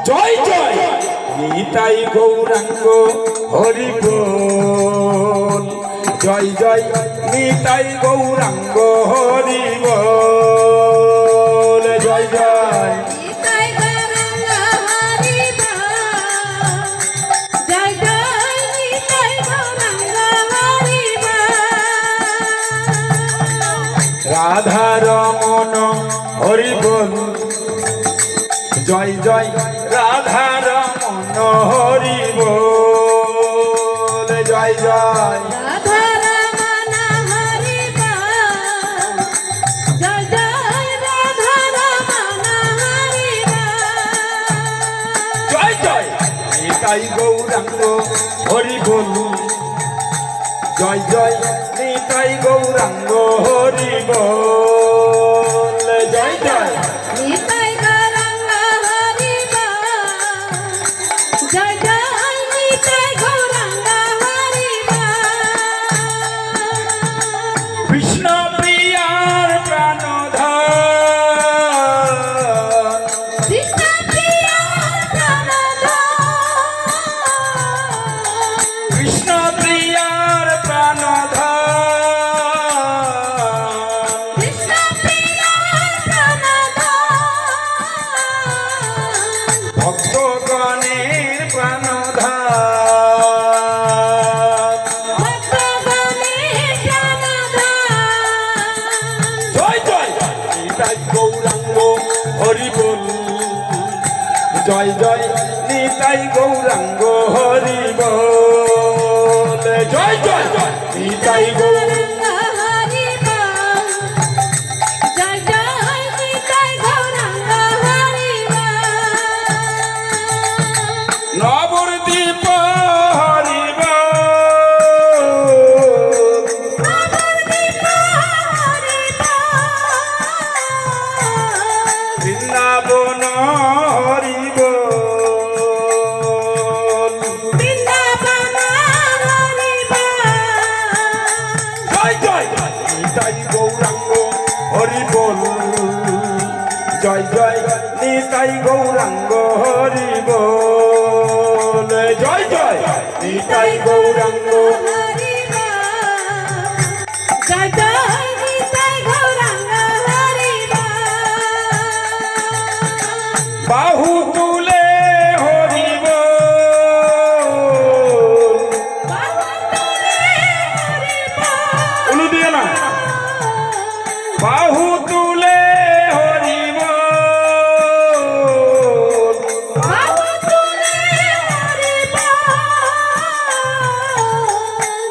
জয় জয় নিতাই গৌরাঙ্গ হরি বল। জয় জয় নিতাই গৌরাঙ্গ হরি বল। জয় জয় রাধা রমন হরি বল। জয় জয় রাধা রমন হরি বল। জয় জয় জয় জয় নিতাই গৌরাঙ্গ হরি বল। জয় জয় নিতাই গৌরাঙ্গ হরি বল। জয় জয় নিতাই গৌরাঙ্গ হরি বল। জয় জয় নিতাই গৌরাঙ্গ হরি বল। কৃষ্ণ প্রিয়ার প্রাণধন। কৃষ্ণ প্রিয়ার প্রাণধন। কৃষ্ণ প্রিয়ার প্রাণধন। কৃষ্ণ প্রিয়ার প্রাণধন। ভক্তগণের প্রাণধন। ভক্তগণের প্রাণধন। জয় জয় নিতাই গৌরাঙ্গ হরি বল। জয় জয় নিতাই গৌরাঙ্গ হরি বল। জয় জয় নিতাই গৌরাঙ্গ হরি বল। জয় জয় নিতাই গৌরাঙ্গ হরি বল। নবদ্বীপ হরি বল। নবদ্বীপ হরি বল। বৃন্দাবন হরি বল। বৃন্দাবন হরি বল। জয় জয় নিতাই গৌরাঙ্গ হরি বল। জয় জয় নিতাই গৌরাঙ্গ হরি বল। জয় জয় নিতাই গৌরাঙ্গ। হরি বল। জয় জয় নিতাই গৌরাঙ্গ হরি বল। বাহু তুলে হরি বল। বাহু তুলে হরি বল। উলু দিয়ে না। বাহু তুলে হরি বল। বাহু তুলে হরি বল।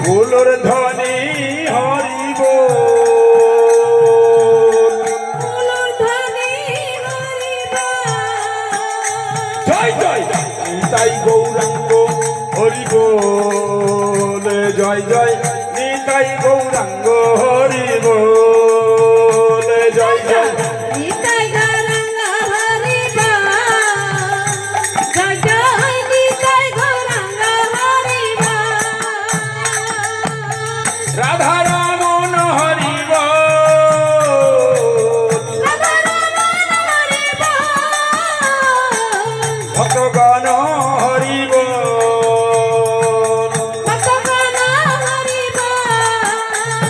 ফুলর ধ্বনি হরি বল। ফুলধ্বনি হরি বল। জয় জয় নিতাই গৌরাঙ্গ হরি বল। জয় জয় নিতাই গৌরাঙ্গ হরি বল। জয় জয় নিতাই গৌরাঙ্গ হরি বল। জয় জয় নিতাই গৌরাঙ্গ হরি বল। রাধা রমন হরি বল। রাধা রমন হরি বল। ভক্তগণ হরি বল। ভক্তগণ হরি বল।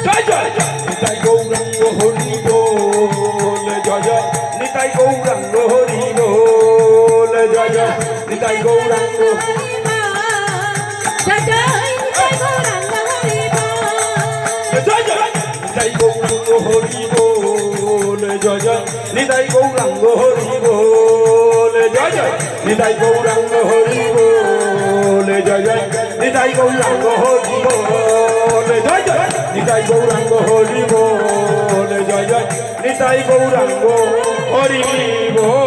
জয় জয় নিতাই গৌরাঙ্গ হরি বল। জয় জয় নিতাই গৌরাঙ্গ হরি বল। জয় জয় নিতাই গৌরাঙ্গ। হরি বল। জয় জয় নিতাই গৌরাঙ্গ হরি বল। জয় জয় নিতাই গৌরাঙ্গ হরি বল। জয় জয় নিতাই গৌরাঙ্গ হরি বল। জয় জয় নিতাই গৌরাঙ্গ হরি বল। জয় জয় নিতাই গৌরাঙ্গ হরি বল। জয় জয় নিতাই গৌরাঙ্গ হরি বল। জয় জয় নিতাই গৌরাঙ্গ হরি বল।